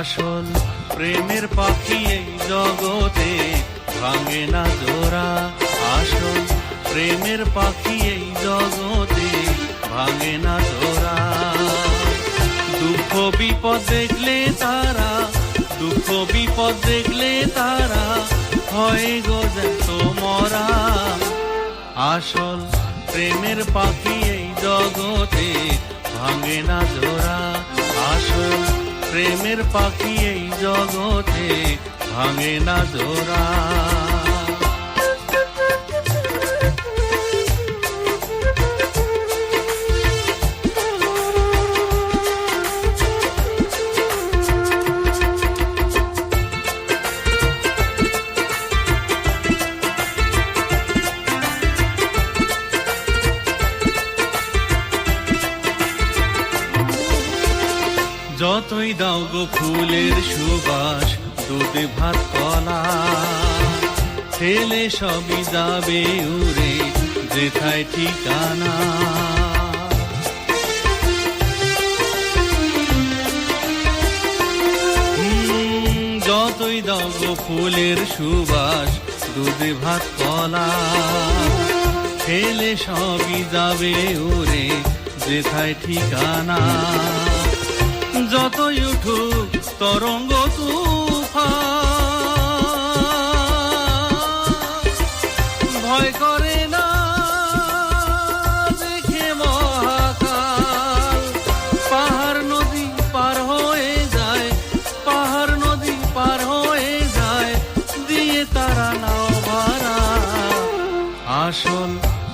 আসল প্রেমের পাখি এই জগতে ভাঙে না জোড়া। আসল প্রেমের পাখি এই জগতে ভাঙে না জোড়া। দুঃখ বিপদ দেখলে তারা, দুঃখ বিপদ দেখলে তারা হয় গো জ্যান্ত মরা। আসল প্রেমের পাখি এই জগতে ভাঙে না জোড়া। আসল প্রেমের পাখি এই জগতে ভাঙে না জোড়া। যতই দাও গো ফুলের সুবাস, দুধে ভাত কলা, ছেলে সবই যাবে উড়ে যেথায় ঠিকানা। যতই দাও গো ফুলের সুবাস, দুধে ভাত কলা, ছেলে সবই যাবে উড়ে যেথায় ঠিকানা। যতই উঠুক তরঙ্গ তুফান, ভয় করে না দেখে মহাকাল। পাহাড় নদী পার হয়ে যায়, পাহাড় নদী পার হয়ে যায়, দিয়ে তারা নাও ভাড়া। আসল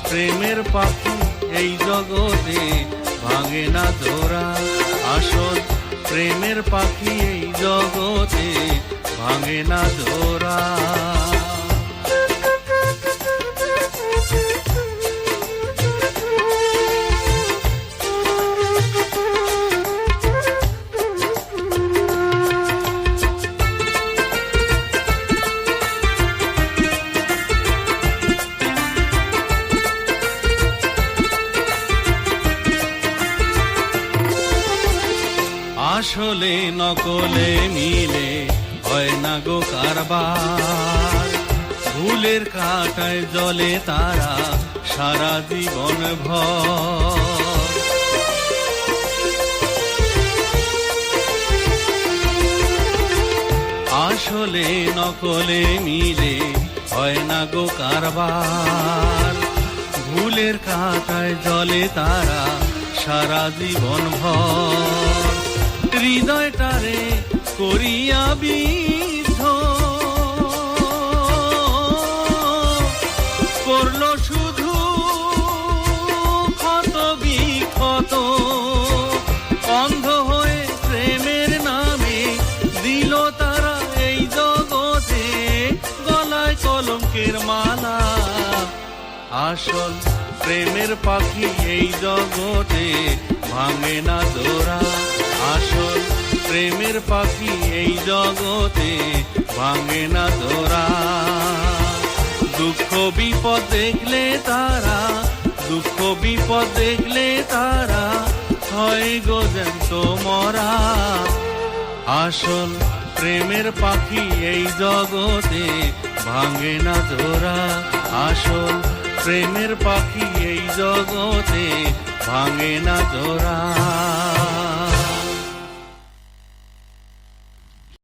প্রেমের পাখি এই জগতে ভাঙে না জোড়া। আসল প্রেমের পাখি এই জগতে ভাঙে না জোড়া। আসলে নকলে মিলে হয় না গো কারবার। ভুলের কাঁটায় জলে তারা সারা জীবন ভর। আসলে নকলে মিলে হয় না গো কারবার। ভুলের কাঁটায় জলে তারা সারা জীবন ভর। হৃদয়টারে করিয়া বিদ্ধ করলো শুধু ক্ষত বিক্ষত। অন্ধ হয়ে প্রেমের নামে দিল তারা এই জগতে গলায় কলঙ্কের মালা। আসল প্রেমের পাখি এই জগতে ভাঙে না জোড়া। আসল প্রেমের পাখি এই জগতে ভাঙে না জোড়া। দুঃখ বিপদ দেখলে তারা, দুঃখ বিপদ দেখলে তারা হয় গো জ্যান্ত মরা। আসল প্রেমের পাখি এই জগতে ভাঙে না জোড়া। আসল প্রেমের পাখি এই জগতে ভাঙে না জোড়া।